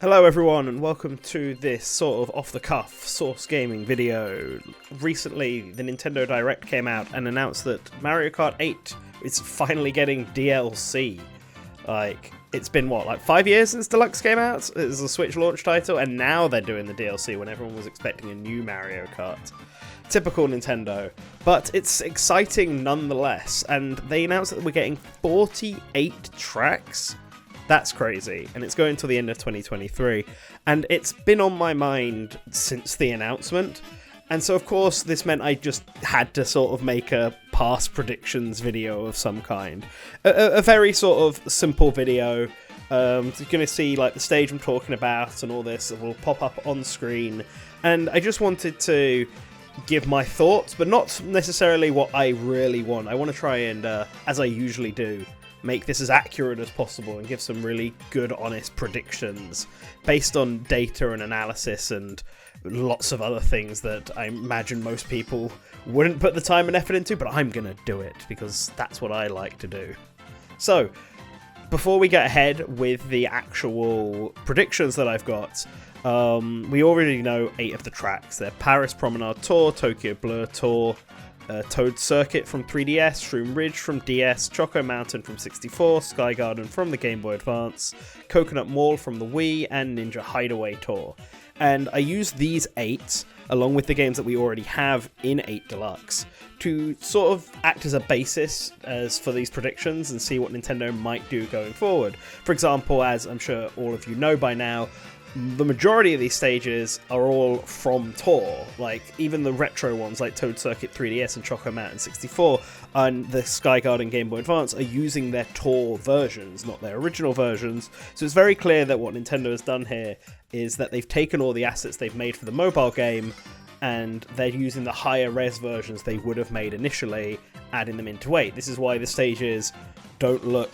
Hello everyone and welcome to this sort of off-the-cuff Source Gaming video. Recently the Nintendo Direct came out and announced that Mario Kart 8 is finally getting DLC. It's been what, 5 years since Deluxe came out? It was a Switch launch title and now they're doing the DLC when everyone was expecting a new Mario Kart. Typical Nintendo, but it's exciting nonetheless, and they announced that we're getting 48 tracks. That's crazy, and it's going till the end of 2023, and it's been on my mind since the announcement, and so of course this meant I just had to sort of make a past predictions video of some kind. A very sort of simple video. You're going to see the stage I'm talking about and all this will pop up on screen, and I just wanted to give my thoughts, but not necessarily what I really want. I want to try and, as I usually do, make this as accurate as possible and give some really good, honest predictions based on data and analysis and lots of other things that I imagine most people wouldn't put the time and effort into, but I'm gonna do it because that's what I like to do. So, before we get ahead with the actual predictions that I've got, we already know 8 of the tracks. They're Paris Promenade Tour, Tokyo Blur Tour, Toad Circuit from 3DS, Shroom Ridge from DS, Choco Mountain from 64, Sky Garden from the Game Boy Advance, Coconut Mall from the Wii, and Ninja Hideaway Tour. And I used these 8, along with the games that we already have in 8 Deluxe, to sort of act as a basis for these predictions and see what Nintendo might do going forward. For example, as I'm sure all of you know by now, the majority of these stages are all from Tour, even the retro ones like Toad Circuit 3DS and Choco Mountain 64 and the Sky Garden Game Boy Advance are using their Tour versions, not their original versions. So it's very clear that what Nintendo has done here is that they've taken all the assets they've made for the mobile game and they're using the higher res versions they would have made initially, adding them into 8. This is why the stages don't look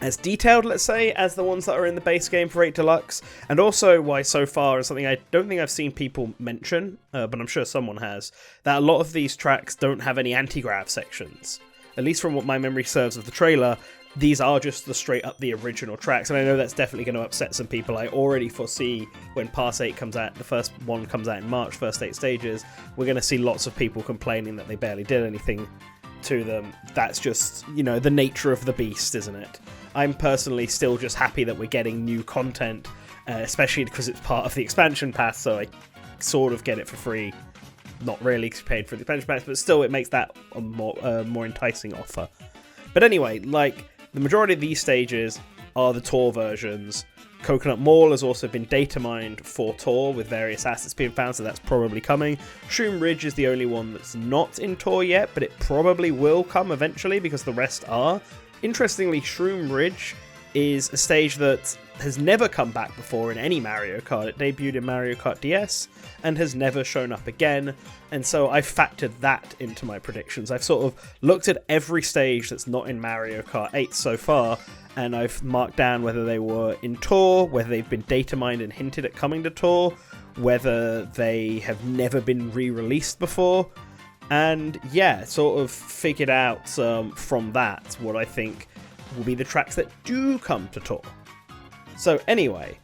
as detailed, let's say, as the ones that are in the base game for 8 Deluxe, and also why so far is something I don't think I've seen people mention, but I'm sure someone has, that a lot of these tracks don't have any anti-grav sections. At least from what my memory serves of the trailer, these are just the straight up the original tracks, and I know that's definitely going to upset some people. I already foresee when Pass 8 comes out, the first one comes out in March, first 8 stages, we're going to see lots of people complaining that they barely did anything to them. That's just, the nature of the beast, isn't it? I'm personally still just happy that we're getting new content, especially because it's part of the expansion pass, so I sort of get it for free. Not really paid for the expansion pass, but still it makes that a more enticing offer. But anyway, the majority of these stages are the Tour versions. Coconut Mall has also been data mined for Tour with various assets being found, so that's probably coming. Shroom Ridge is the only one that's not in Tour yet, but it probably will come eventually because the rest are. Interestingly, Shroom Ridge is a stage that has never come back before in any Mario Kart. It debuted in Mario Kart DS and has never shown up again, and so I've factored that into my predictions. I've sort of looked at every stage that's not in Mario Kart 8 so far, and I've marked down whether they were in Tour, whether they've been data mined and hinted at coming to Tour, whether they have never been re-released before, and yeah, sort of figured out from that what I think will be the tracks that do come to Tour. So anyway,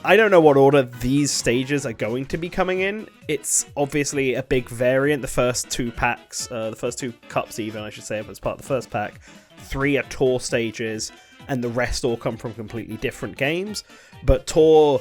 I don't know what order these stages are going to be coming in. It's obviously a big variant. The first 2 packs, the first 2 cups even, I should say, if it's part of the first pack, 3 are Tour stages, and the rest all come from completely different games. But Tour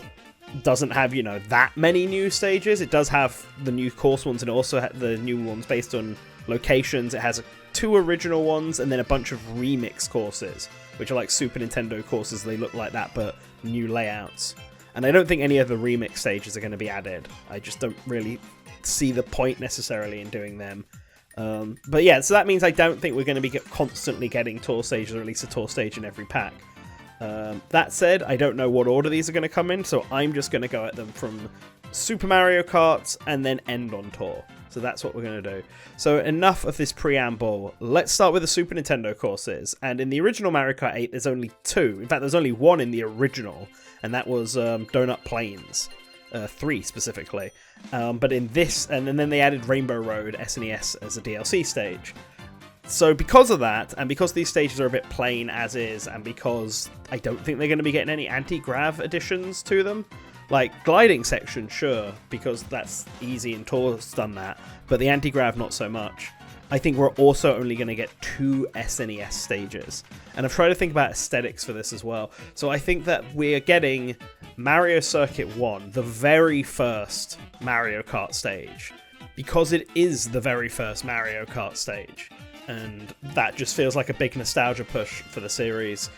doesn't have, that many new stages. It does have the new course ones, and it also has the new ones based on locations. It has 2 original ones, and then a bunch of remix courses, which are like Super Nintendo courses. They look like that, but new layouts. And I don't think any of the remix stages are going to be added. I just don't really see the point necessarily in doing them. But yeah, so that means I don't think we're going to be constantly getting Tour stages, or at least a Tour stage in every pack. That said, I don't know what order these are going to come in, so I'm just going to go at them from Super Mario Kart and then end on Tour. So that's what we're going to do. So enough of this preamble. Let's start with the Super Nintendo courses. And in the original Mario Kart 8, there's only 2. In fact, there's only 1 in the original, and that was Donut Plains. 3 specifically. But in this, and then they added Rainbow Road SNES as a DLC stage. So because of that, and because these stages are a bit plain as is, and because I don't think they're going to be getting any anti-grav additions to them, like gliding section, sure, because that's easy and Tor's done that, but the anti-grav not so much. I think we're also only going to get 2 SNES stages. And I've tried to think about aesthetics for this as well. So I think that we're getting Mario Circuit 1, the very first Mario Kart stage, because it is the very first Mario Kart stage. And that just feels like a big nostalgia push for the series,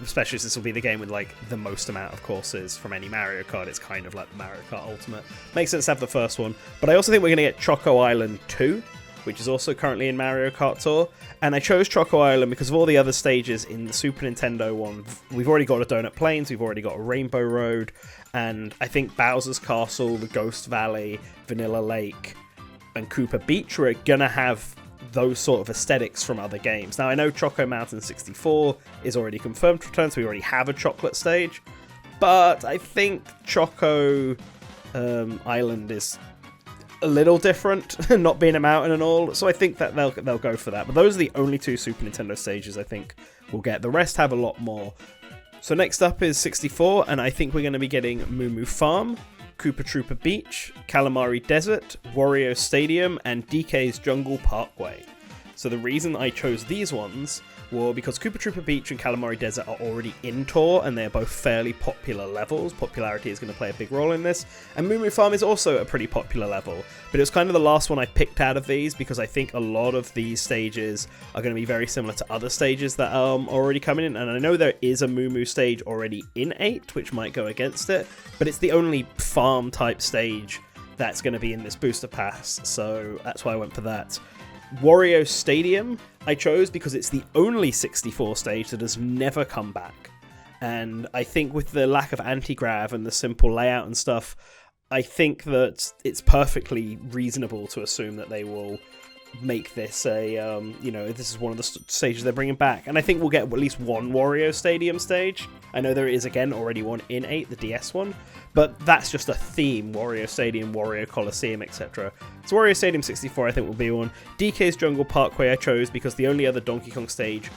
especially as this will be the game with like the most amount of courses from any Mario Kart. It's kind of like the Mario Kart Ultimate. Makes sense to have the first one. But I also think we're going to get Choco Island 2, which is also currently in Mario Kart Tour. And I chose Choco Island because of all the other stages in the Super Nintendo one. We've already got a Donut Plains, we've already got a Rainbow Road, and I think Bowser's Castle, the Ghost Valley, Vanilla Lake, and Koopa Beach are going to have those sort of aesthetics from other games. Now, I know Choco Mountain 64 is already confirmed to return, so we already have a chocolate stage, but I think Choco Island is a little different, not being a mountain and all, so I think that they'll go for that. But those are the only 2 Super Nintendo stages I think we'll get. The rest have a lot more. So next up is 64, and I think we're going to be getting Moo Moo Farm, Koopa Troopa Beach, Calamari Desert, Wario Stadium, and DK's Jungle Parkway. So the reason I chose these ones were because Koopa Troopa Beach and Calamari Desert are already in Tour, and they're both fairly popular levels. Popularity is going to play a big role in this. And Moo Moo Farm is also a pretty popular level, but it was kind of the last one I picked out of these because I think a lot of these stages are going to be very similar to other stages that are already coming in. And I know there is a Moo Moo stage already in 8, which might go against it, but it's the only farm-type stage that's going to be in this booster pass, so that's why I went for that. Wario Stadium I chose because it's the only 64 stage that has never come back, and I think with the lack of anti-grav and the simple layout and stuff, I think that it's perfectly reasonable to assume that they will make this a, this is one of the stages they're bringing back. And I think we'll get at least one Wario Stadium stage. I know there is, again, already one in 8, the DS one, but that's just a theme, Wario Stadium, Wario Coliseum, etc. So Wario Stadium 64 I think will be one. DK's Jungle Parkway I chose because the only other Donkey Kong stage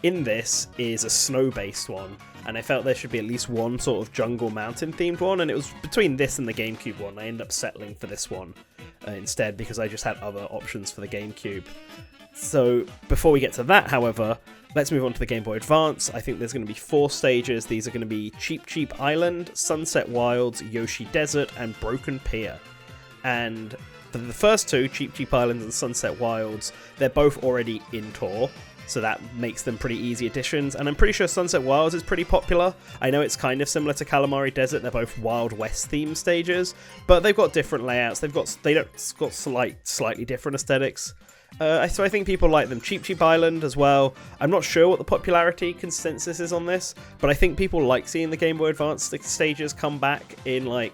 in this is a snow-based one, and I felt there should be at least one sort of jungle mountain themed one, and it was between this and the Gamecube one. I ended up settling for this one instead because I just had other options for the Gamecube. So before we get to that, however, let's move on to the Game Boy Advance. I think there's going to be 4 stages. These are going to be Cheep Cheep Island, Sunset Wilds, Yoshi Desert, and Broken Pier. And for the first 2, Cheep Cheep Island and Sunset Wilds, they're both already in Tour, so that makes them pretty easy additions. And I'm pretty sure Sunset Wilds is pretty popular. I know it's kind of similar to Calamari Desert. They're both Wild West themed stages, but they've got different layouts. They've got slightly different aesthetics. So I think people like them. Cheep Cheep Island as well. I'm not sure what the popularity consensus is on this, but I think people like seeing the Game Boy Advance stages come back in like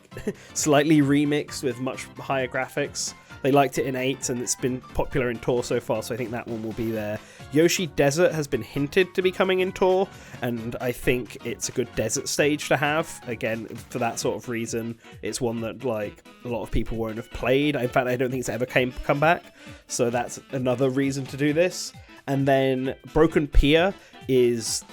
slightly remixed with much higher graphics. They liked it in 8, and it's been popular in Tour so far, so I think that one will be there. Yoshi Desert has been hinted to be coming in Tour, and I think it's a good desert stage to have. Again, for that sort of reason, it's one that like a lot of people won't have played. In fact, I don't think it's ever come back, so that's another reason to do this. And then Broken Pier is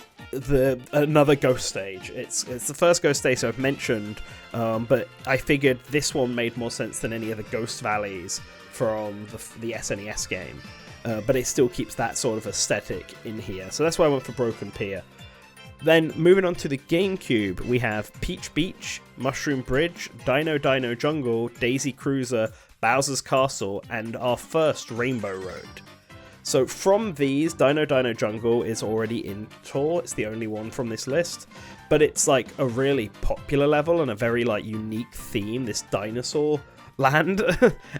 another ghost stage. It's the first ghost stage I've mentioned, but I figured this one made more sense than any of the Ghost Valleys from the SNES game. But it still keeps that sort of aesthetic in here. So that's why I went for Broken Pier. Then moving on to the GameCube, we have Peach Beach, Mushroom Bridge, Dino Jungle, Daisy Cruiser, Bowser's Castle, and our first Rainbow Road. So from these, Dino Jungle is already in Tour. It's the only one from this list, but it's like a really popular level and a very like unique theme, this dinosaur land.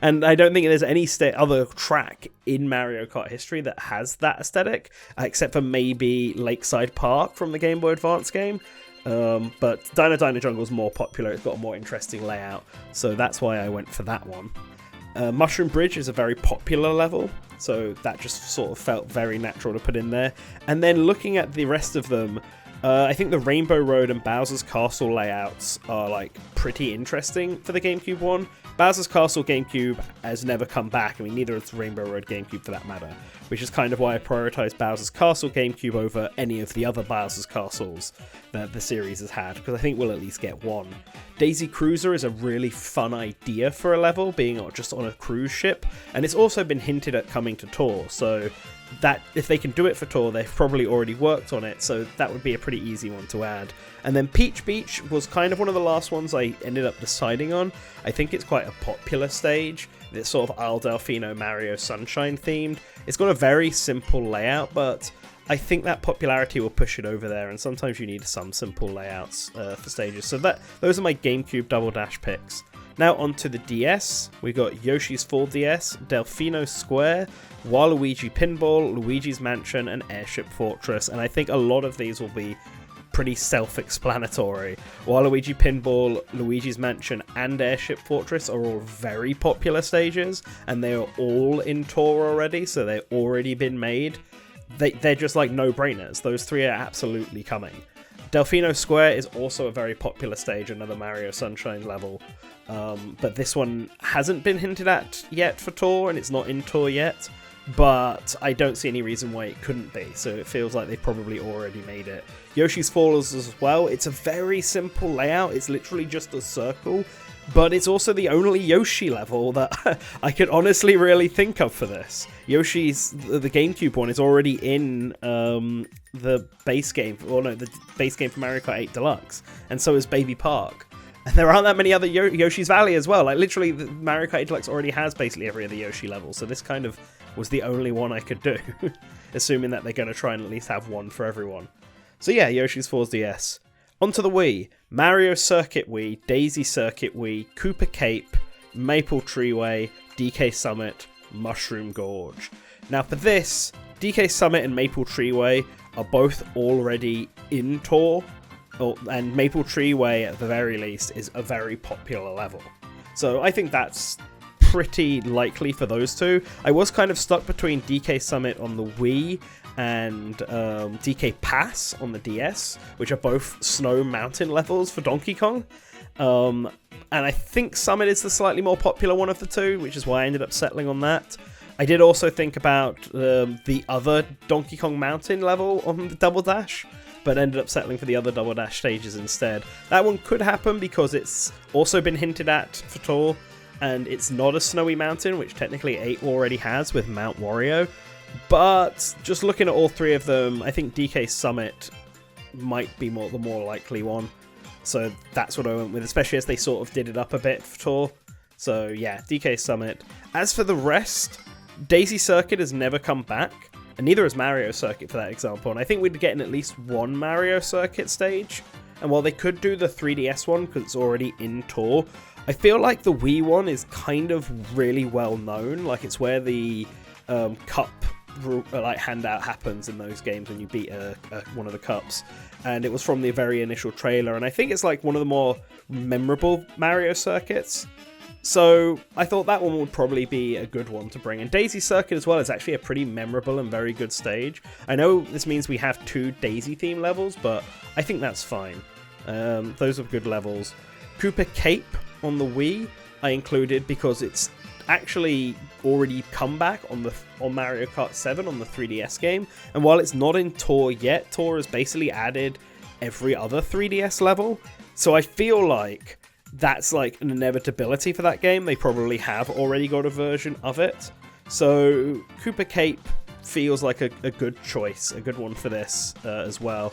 And I don't think there's any other track in Mario Kart history that has that aesthetic, except for maybe Lakeside Park from the Game Boy Advance game. But Dino Jungle is more popular. It's got a more interesting layout, so that's why I went for that one. Mushroom Bridge is a very popular level, so that just sort of felt very natural to put in there. And then looking at the rest of them, I think the Rainbow Road and Bowser's Castle layouts are like pretty interesting for the GameCube one. Bowser's Castle GameCube has never come back. I mean, neither has Rainbow Road GameCube for that matter, which is kind of why I prioritised Bowser's Castle GameCube over any of the other Bowser's Castles that the series has had, because I think we'll at least get one. Daisy Cruiser is a really fun idea for a level, being just on a cruise ship, and it's also been hinted at coming to Tour, so that if they can do it for Tour, they've probably already worked on it, so that would be a pretty easy one to add. And then Peach Beach was kind of one of the last ones I ended up deciding on. I think it's quite a popular stage. It's sort of Isle Delfino Mario Sunshine themed. It's got a very simple layout, but I think that popularity will push it over there, and sometimes you need some simple layouts for stages. So those are my GameCube Double Dash picks. Now onto the DS, we got Yoshi's Full DS, Delfino Square, Waluigi Pinball, Luigi's Mansion, and Airship Fortress, and I think a lot of these will be pretty self-explanatory. Waluigi Pinball, Luigi's Mansion, and Airship Fortress are all very popular stages, and they are all in Tour already, so they've already been made. They're just like no-brainers. Those three are absolutely coming. Delfino Square is also a very popular stage, another Mario Sunshine level, but this one hasn't been hinted at yet for Tour, and it's not in Tour yet, but I don't see any reason why it couldn't be, so it feels like they probably already made it. Yoshi's Falls as well. It's a very simple layout. It's literally just a circle, but it's also the only Yoshi level that I could honestly really think of for this. Yoshi's, the GameCube one, is already in the base game, or no, the base game for Mario Kart 8 Deluxe, and so is Baby Park. And there aren't that many other Yoshi's Valley as well. Like, literally, the Mario Kart 8 Deluxe already has basically every other Yoshi level, so this kind of was the only one I could do, assuming that they're going to try and at least have one for everyone. So yeah, Yoshi's Falls DS. Onto the Wii. Mario Circuit Wii, Daisy Circuit Wii, Koopa Cape, Maple Treeway, DK Summit, Mushroom Gorge. Now for this, DK Summit and Maple Treeway are both already in Tour, and Maple Treeway at the very least is a very popular level. So I think that's pretty likely for those two. I was kind of stuck between DK Summit on the Wii and DK Pass on the DS, which are both snow mountain levels for Donkey Kong. And I think Summit is the slightly more popular one of the two, which is why I ended up settling on that. I did also think about the other Donkey Kong Mountain level on the Double Dash, but ended up settling for the other Double Dash stages instead. That one could happen because it's also been hinted at for Tour, and it's not a snowy mountain, which technically 8 already has with Mount Wario. But just looking at all three of them, I think DK Summit might be the more likely one. So that's what I went with, especially as they sort of did it up a bit for Tour. So yeah, DK Summit. As for the rest, Daisy Circuit has never come back, and neither has Mario Circuit for that example. And I think we'd get in at least one Mario Circuit stage. And while they could do the 3DS one because it's already in Tour, I feel like the Wii one is kind of really well known. Like, it's where the cup handout happens in those games when you beat one of the cups, and it was from the very initial trailer, and I think it's like one of the more memorable Mario circuits, so I thought that one would probably be a good one to bring. And Daisy Circuit as well is actually a pretty memorable and very good stage. I know this means we have 2 Daisy theme levels, but I think that's fine. Those are good levels. Koopa Cape on the Wii I included because it's actually already come back on Mario Kart 7 on the 3DS game, and while it's not in Tour yet, Tour has basically added every other 3DS level, so I feel like that's like an inevitability for that game. They probably have already got a version of it, so Koopa Cape feels like a good choice, a good one for this as well.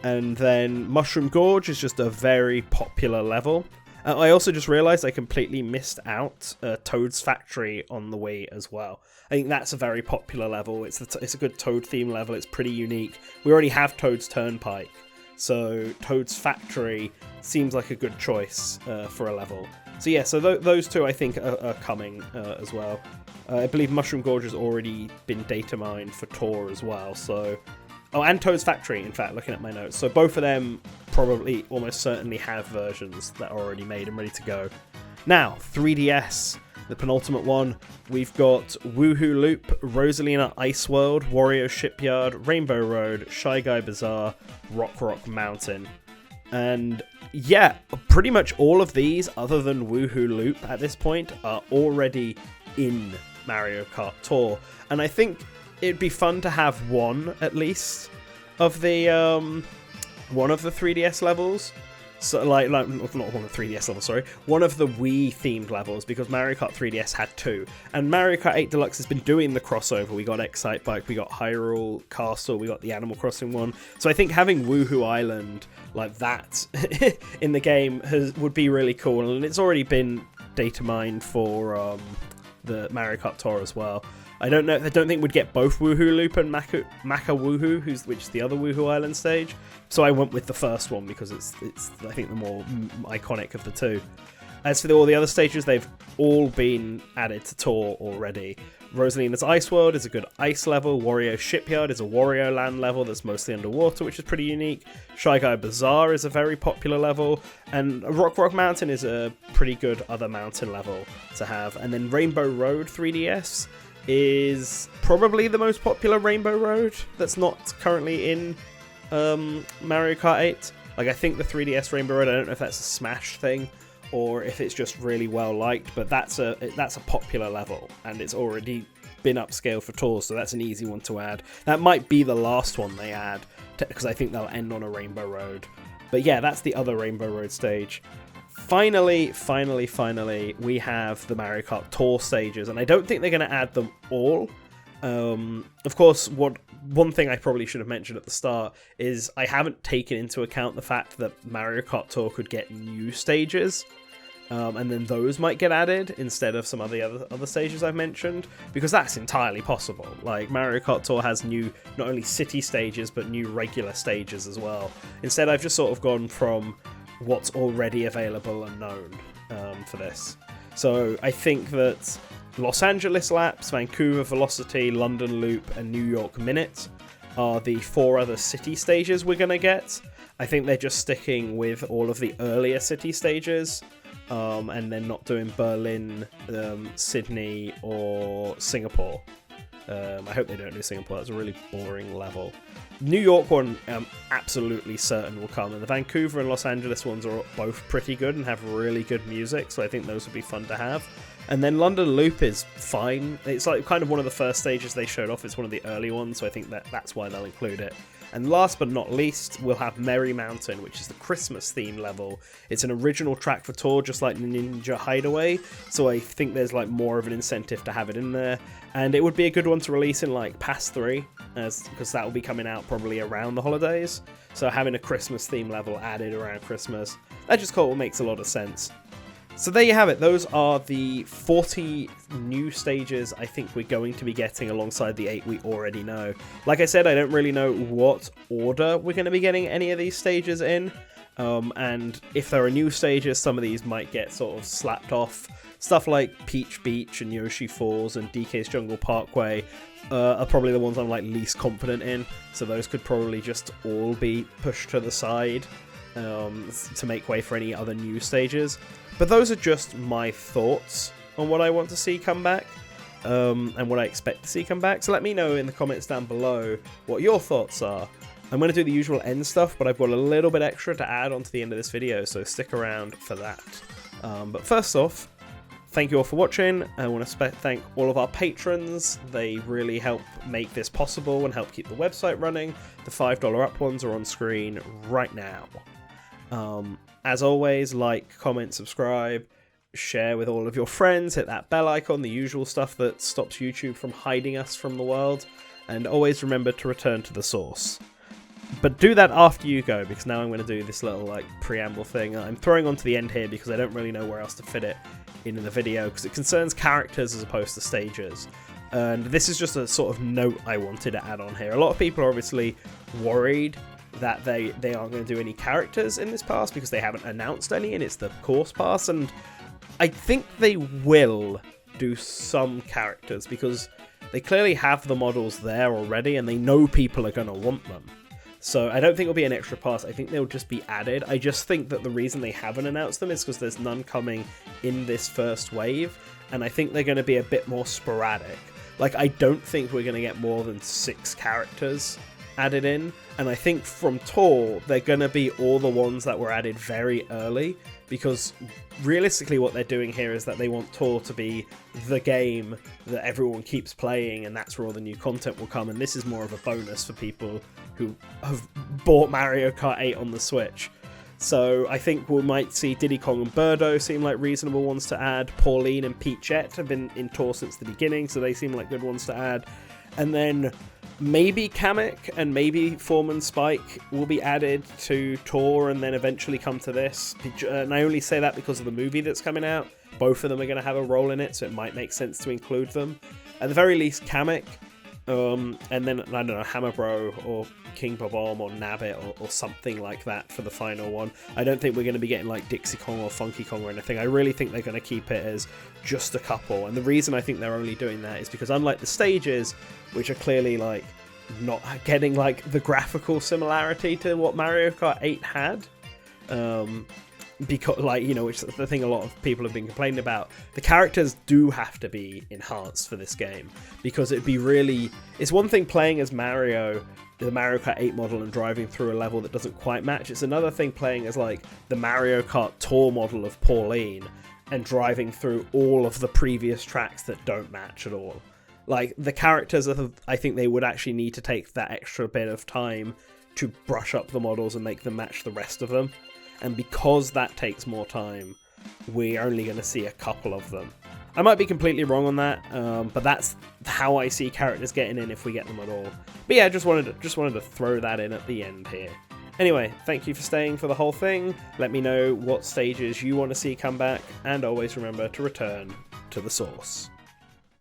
And then Mushroom Gorge is just a very popular level. I also just realised I completely missed out Toad's Factory on the Wii as well. I think that's a very popular level. It's a good Toad theme level. It's pretty unique. We already have Toad's Turnpike, so Toad's Factory seems like a good choice for a level. So yeah, so those two I think are coming as well. I believe Mushroom Gorge has already been data mined for Tour as well, so... Oh, and Toad's Factory, in fact, looking at my notes. So both of them probably almost certainly have versions that are already made and ready to go. Now, 3DS, the penultimate one. We've got Woohoo Loop, Rosalina Ice World, Wario Shipyard, Rainbow Road, Shy Guy Bazaar, Rock Mountain. And yeah, pretty much all of these, other than Woohoo Loop at this point, are already in Mario Kart Tour. And I think it'd be fun to have one, at least, of the 3DS levels. So, like not one of the 3DS levels, sorry. One of the Wii-themed levels, because Mario Kart 3DS had two. And Mario Kart 8 Deluxe has been doing the crossover. We got Excite Bike, we got Hyrule Castle, we got the Animal Crossing one. So I think having Woohoo Island like that in the game would be really cool. And it's already been data mined for the Mario Kart Tour as well. I don't think we'd get both Woohoo Loop and Maka Woohoo, which is the other Woohoo Island stage. So I went with the first one because it's I think the more iconic of the two. As for all the other stages, they've all been added to Tour already. Rosalina's Ice World is a good ice level. Wario Shipyard is a Wario Land level that's mostly underwater, which is pretty unique. Shy Guy Bazaar is a very popular level. And Rock Mountain is a pretty good other mountain level to have. And then Rainbow Road 3DS is probably the most popular Rainbow Road that's not currently in Mario Kart 8. Like, I think the 3DS Rainbow Road, I don't know if that's a Smash thing or if it's just really well liked, but that's a popular level and it's already been upscaled for tours, so that's an easy one to add. That might be the last one they add because I think they'll end on a Rainbow Road. But yeah, that's the other Rainbow Road stage. Finally, we have the Mario Kart Tour stages, and I don't think they're going to add them all. Of course, one thing I probably should have mentioned at the start is I haven't taken into account the fact that Mario Kart Tour could get new stages, and then those might get added instead of some of the other stages I've mentioned, because that's entirely possible. Like, Mario Kart Tour has new, not only city stages, but new regular stages as well. Instead, I've just sort of gone from what's already available and known for this. So I think that Los Angeles Laps, Vancouver Velocity, London Loop, and New York Minute are the 4 other city stages we're going to get. I think they're just sticking with all of the earlier city stages, and then not doing Berlin, Sydney, or Singapore. I hope they don't do Singapore, that's a really boring level. New York one, I'm absolutely certain will come, and the Vancouver and Los Angeles ones are both pretty good and have really good music, so I think those would be fun to have. And then London Loop is fine. It's like kind of one of the first stages they showed off. It's one of the early ones, so I think that's why they'll include it. And last but not least, we'll have Merry Mountain, which is the Christmas theme level. It's an original track for Tour, just like Ninja Hideaway, so I think there's like more of an incentive to have it in there. And it would be a good one to release in like Pass 3, because that will be coming out probably around the holidays. So having a Christmas theme level added around Christmas, that just makes a lot of sense. So there you have it. Those are the 40 new stages I think we're going to be getting alongside the 8 we already know. Like I said, I don't really know what order we're going to be getting any of these stages in. And if there are new stages, some of these might get sort of slapped off. Stuff like Peach Beach and Yoshi Falls and DK's Jungle Parkway are probably the ones I'm like least confident in. So those could probably just all be pushed to the side to make way for any other new stages. But those are just my thoughts on what I want to see come back, and what I expect to see come back. So let me know in the comments down below what your thoughts are. I'm going to do the usual end stuff, but I've got a little bit extra to add onto the end of this video, so stick around for that. But first off, thank you all for watching. I want to thank all of our patrons. They really help make this possible and help keep the website running. The $5 up ones are on screen right now. As always, like, comment, subscribe, share with all of your friends, hit that bell icon, the usual stuff that stops YouTube from hiding us from the world, and always remember to return to the source. But do that after you go, because now I'm going to do this little like preamble thing. I'm throwing onto the end here because I don't really know where else to fit it in the video, because it concerns characters as opposed to stages. And this is just a sort of note I wanted to add on here. A lot of people are obviously worried that they aren't going to do any characters in this pass because they haven't announced any and it's the course pass, and I think they will do some characters because they clearly have the models there already and they know people are going to want them. So I don't think it'll be an extra pass, I think they'll just be added. I just think that the reason they haven't announced them is because there's none coming in this first wave, and I think they're going to be a bit more sporadic. Like, I don't think we're going to get more than 6 characters added in, and I think from Tor they're gonna be all the ones that were added very early, because realistically what they're doing here is that they want Tor to be the game that everyone keeps playing, and that's where all the new content will come, and this is more of a bonus for people who have bought Mario Kart 8 on the Switch. So I think we might see Diddy Kong and Birdo seem like reasonable ones to add. Pauline and Peachette have been in Tor since the beginning, so they seem like good ones to add. And then maybe Kamek and maybe Foreman Spike will be added to Tor and then eventually come to this. And I only say that because of the movie that's coming out. Both of them are going to have a role in it, so it might make sense to include them. At the very least, Kamek. And then, I don't know, Hammer Bro or King Bob-omb or Nabbit or something like that for the final one. I don't think we're going to be getting like Dixie Kong or Funky Kong or anything. I really think they're going to keep it as just a couple. And the reason I think they're only doing that is because unlike the stages, which are clearly like not getting like the graphical similarity to what Mario Kart 8 had, because, like, you know, which is the thing a lot of people have been complaining about, the characters do have to be enhanced for this game, because it'd be really, it's one thing playing as Mario, the Mario Kart 8 model, and driving through a level that doesn't quite match. It's another thing playing as like the Mario Kart Tour model of Pauline and driving through all of the previous tracks that don't match at all. Like, the characters, I think they would actually need to take that extra bit of time to brush up the models and make them match the rest of them. And because that takes more time, we're only going to see a couple of them. I might be completely wrong on that, but that's how I see characters getting in if we get them at all. But yeah, just wanted to throw that in at the end here. Anyway, thank you for staying for the whole thing. Let me know what stages you want to see come back, and always remember to return to the source.